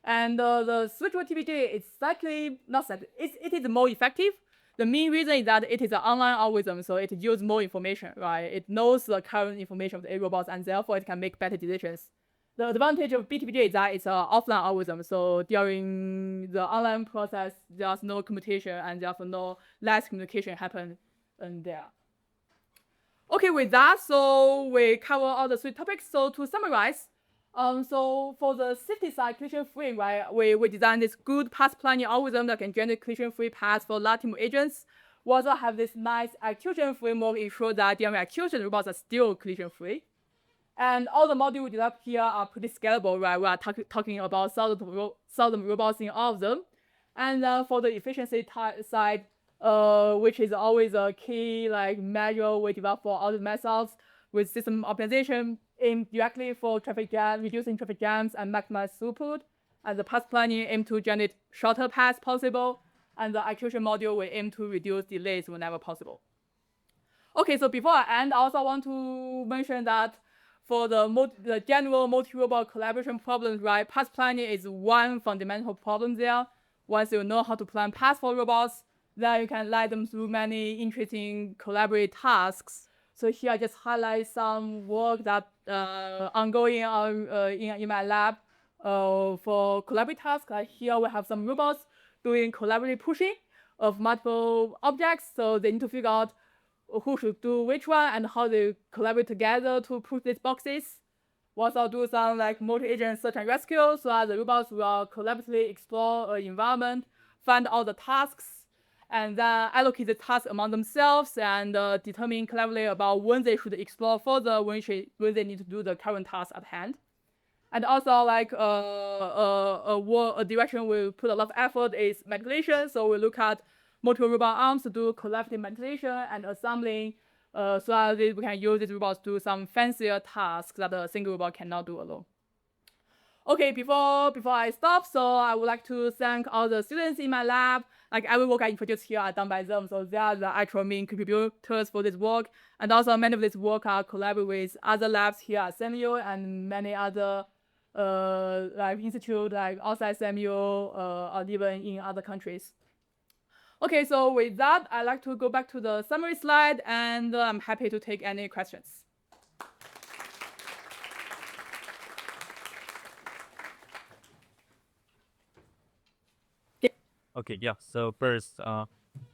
And the switchable TPG is slightly not that it is more effective. The main reason is that it is an online algorithm, so it uses more information, right? It knows the current information of the robots, and therefore it can make better decisions. The advantage of BTPG is that it's an offline algorithm, so during the online process, there's no commutation, and therefore less communication happen there. Okay, with that, so we cover all the 3 topics. So to summarize, so for the safety side, collision-free, right, we designed this good path planning algorithm that can generate collision-free paths for large team agents. We also have this nice execution framework ensure that during execution, robots are still collision-free. And all the modules we developed here are pretty scalable, right? We are talking about thousands of robots in all of them. And for the efficiency side, which is always a key measure we develop for all the methods, with system optimization aimed directly for reducing traffic jams and maximize throughput. And the path planning aim to generate shorter paths possible. And the execution module will aim to reduce delays whenever possible. Okay, so before I end, I also want to mention that for the general multi-robot collaboration problems, right, path planning is one fundamental problem there. Once you know how to plan paths for robots, then you can lead them through many interesting collaborative tasks. So here I just highlight some work that ongoing in my lab for collaborative tasks. Like here we have some robots doing collaborative pushing of multiple objects. So they need to figure out who should do which one and how they collaborate together to push these boxes. We also do some multi-agent search and rescue, so that the robots will collaboratively explore an environment, find all the tasks, and then allocate the tasks among themselves and determine collaboratively about when they should explore further, when they need to do the current task at hand. And also a direction we put a lot of effort is manipulation. So we look at multiple robot arms to do collaborative manipulation and assembling so that we can use these robots to do some fancier tasks that a single robot cannot do alone. Okay, before I stop, so I would like to thank all the students in my lab. Every work I introduced here are done by them, so they are the actual main contributors for this work. And also many of this work are collaborated with other labs here at SMU and many other institute outside SMU or even in other countries. Okay, so with that, I'd like to go back to the summary slide, and I'm happy to take any questions. Okay, yeah. So first,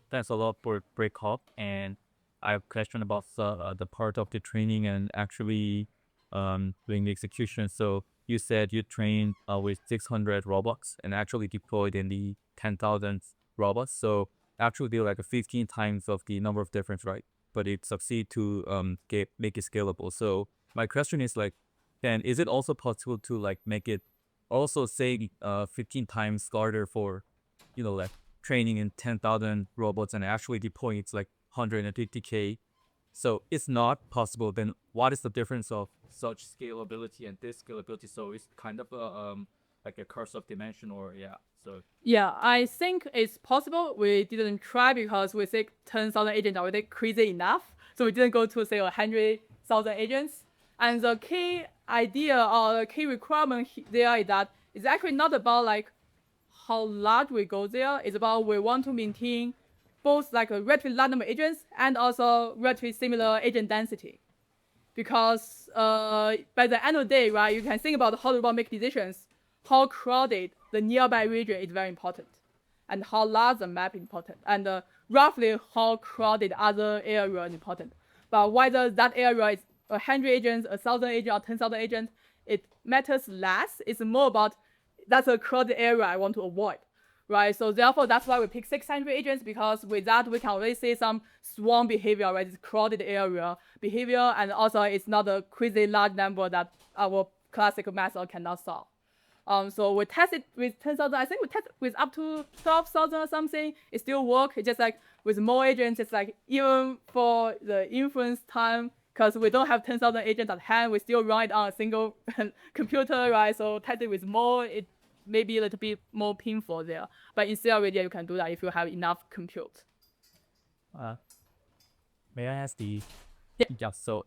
thanks a lot for breakup, and I have a question about the part of the training and actually doing the execution. So you said you trained with 600 robots and actually deployed in the 10,000 robots. So actually do 15 times of the number of difference, right? But it succeed to make it scalable. So my question is then is it also possible to make it also say 15 times harder for training in 10,000 robots and actually deploying it's 150K. So it's not possible. Then what is the difference of such scalability and this scalability? So it's kind of a curse of dimension, or so. Yeah, I think it's possible. We didn't try because we think 10,000 agents are already crazy enough. So we didn't go to say 100,000 agents. And the key idea or the key requirement there is that it's actually not about how large we go there. It's about we want to maintain both a relatively large number of agents and also relatively similar agent density. Because by the end of the day, right, you can think about how the robot make decisions. How crowded the nearby region is very important, and how large the map is important, and roughly how crowded other area is important. But whether that area is 100 agents, 1,000 agents, or 10,000 agents, it matters less. It's more about that's a crowded area I want to avoid, right? So therefore, that's why we pick 600 agents, because with that, we can already see some swarm behavior, right? It's crowded area behavior, and also it's not a crazy large number that our classical method cannot solve. So we test it with 10,000. I think we test with up to 12,000 or something. It still works. It's just like with more agents, it's like even for the inference time, because we don't have 10,000 agents at hand, we still run it on a single computer, right? So testing with more, it may be a little bit more painful there. But in theory, yeah, you can do that if you have enough compute. May I ask the? Yeah. So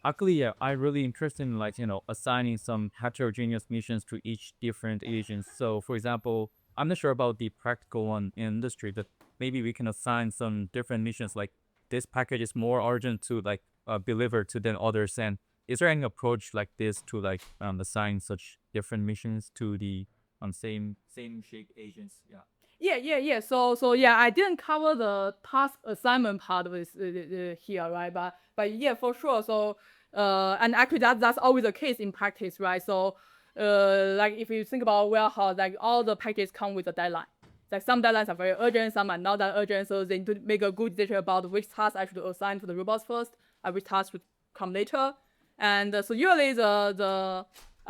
actually, yeah, I'm really interested in assigning some heterogeneous missions to each different agent. So for example, I'm not sure about the practical one in industry, but maybe we can assign some different missions. Like this package is more urgent to deliver to than others. And is there any approach like this to assign such different missions to the same shape agents? Yeah. So yeah, I didn't cover the task assignment part with here, right? But yeah, for sure. So and actually that's always the case in practice, right? So like if you think about warehouse, like all the packages come with a deadline. Like some deadlines are very urgent, some are not that urgent. So they need to make a good decision about which task I should assign to the robots first, and which task should come later. And so usually I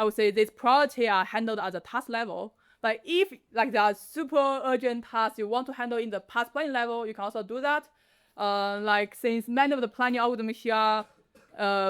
would say this priority are handled at the task level. But if like there are super urgent tasks you want to handle in the path planning level, you can also do that. Like since many of the planning algorithms here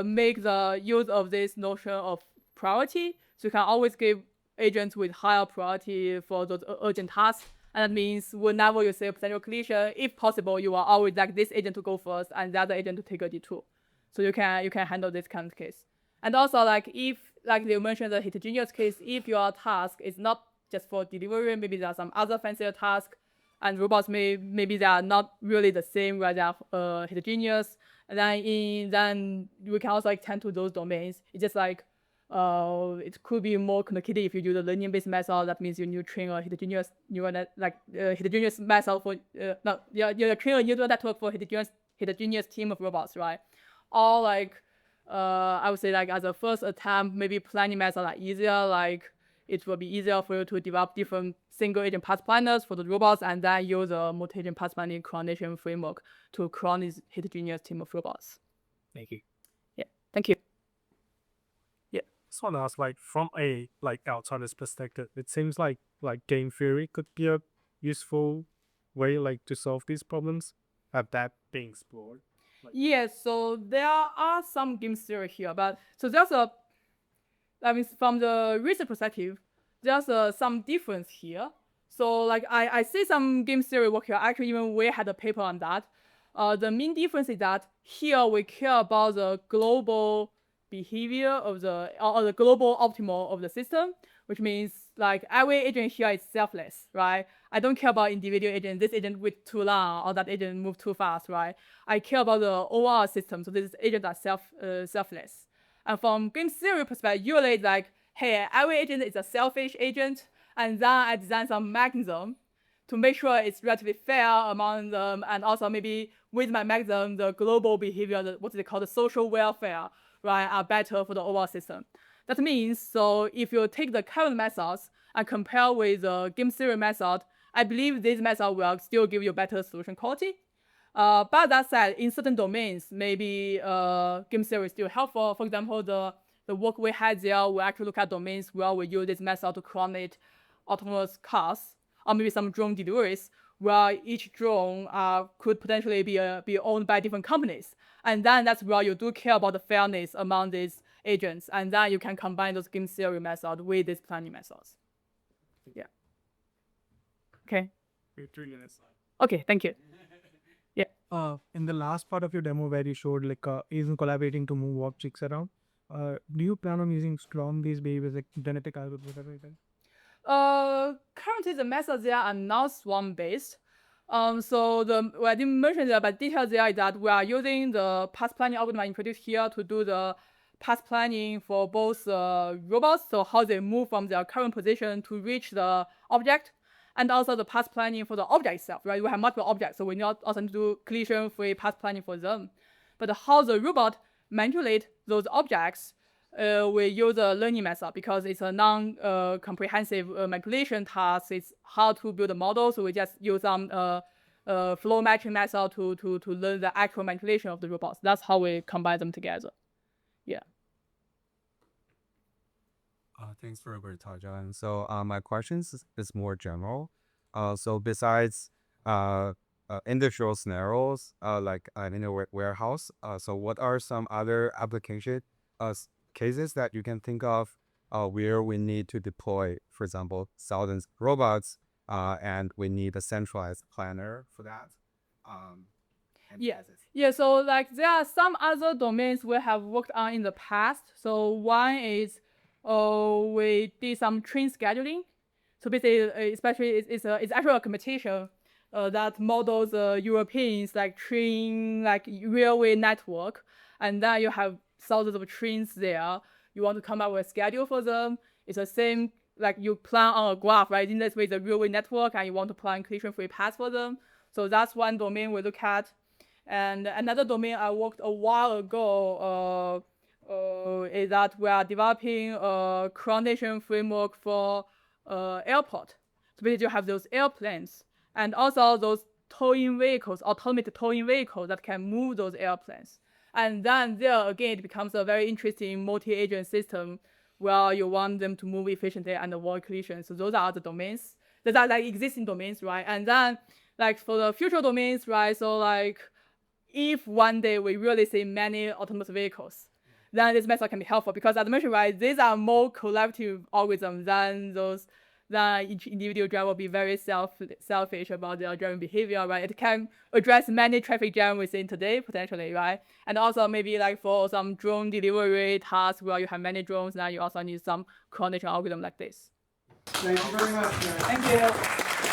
make the use of this notion of priority, so you can always give agents with higher priority for those urgent tasks. And that means whenever you say a potential collision, if possible, you are always like this agent to go first and the other agent to take a detour. So you can handle this kind of case. And also like if like you mentioned the heterogeneous case, if your task is not just for delivery, maybe there are some other fancier tasks, and robots maybe they are not really the same, right? They are heterogeneous, and then we can also extend to those domains. It's just like it could be more complicated if you use a learning-based method. That means you need to train a heterogeneous neural net, heterogeneous method for you train a neural network for heterogeneous team of robots, right? Or like I would say like as a first attempt, maybe planning methods are easier, like it will be easier for you to develop different single agent path planners for the robots and then use a multi-agent path planning coordination framework to clone this heterogeneous team of robots. Thank you. Yeah, thank you. I just want to ask, like from a outsider's perspective, it seems like game theory could be a useful way to solve these problems. Have that being explored? Yes, so there are some game theory here, but so there's from the research perspective, there's some difference here. So like I see some game theory work here. Actually, even we had a paper on that. The main difference is that here we care about the global behavior of or the global optimal of the system, which means like every agent here is selfless, right? I don't care about individual agent. This agent wait too long or that agent move too fast, right? I care about the overall system. So these agents are selfless. And from game theory perspective, usually it's like, hey, every agent is a selfish agent, and then I design some mechanism to make sure it's relatively fair among them, and also maybe with my mechanism, the global behavior, what they call the social welfare, right, are better for the overall system. That means, so if you take the current methods and compare with the game theory method, I believe this method will still give you better solution quality. But that said, in certain domains, maybe game theory is still helpful. For example, the work we had there, we actually look at domains where we use this method to coordinate autonomous cars, or maybe some drone deliveries, where each drone could potentially be owned by different companies. And then that's where you do care about the fairness among these agents. And then you can combine those game theory methods with these planning methods. Yeah. Okay. 3 minutes. Okay, thank you. In the last part of your demo where you showed using collaborating to move objects around, do you plan on using Scrum-based behaviors like genetic algorithms or anything? Currently the methods there are not swarm-based. So I didn't mention that, but detail there is that we are using the path planning algorithm I introduced here to do the path planning for both robots, so how they move from their current position to reach the object. and also the path planning for the object itself, right? We have multiple objects, so we need also to do collision-free path planning for them. But how the robot manipulate those objects, we use a learning method because it's a non-comprehensive manipulation task. It's hard to build a model, so we just use some flow matching method to learn the actual manipulation of the robots. That's how we combine them together. Yeah. Thanks for a great talk, John. So my question is more general. So besides industrial scenarios, like in a warehouse, so what are some other application cases that you can think of where we need to deploy, for example, thousands of robots, and we need a centralized planner for that? Yes. Yeah, so like there are some other domains we have worked on in the past. So one is we did some train scheduling. So basically, especially it's actually a competition that models Europeans like train, like railway network, and then you have thousands of trains there. You want to come up with a schedule for them. It's the same, like you plan on a graph, right? In this way, the railway network, and you want to plan collision-free paths for them. So that's one domain we look at. And another domain I worked a while ago is that we are developing a coordination framework for airport. So basically, you have those airplanes and also those towing vehicles, automated towing vehicles that can move those airplanes. And then there again, it becomes a very interesting multi-agent system where you want them to move efficiently and avoid collision. So those are the domains. Those are like existing domains, right? And then like for the future domains, right? So like if one day we really see many autonomous vehicles, then this method can be helpful because as I mentioned, right, these are more collaborative algorithms than each individual driver will be very selfish about their driving behavior, right? It can address many traffic jams we see today, potentially, right? And also maybe like for some drone delivery tasks where you have many drones, now you also need some coordination algorithm like this. Thank you very much. Thank you.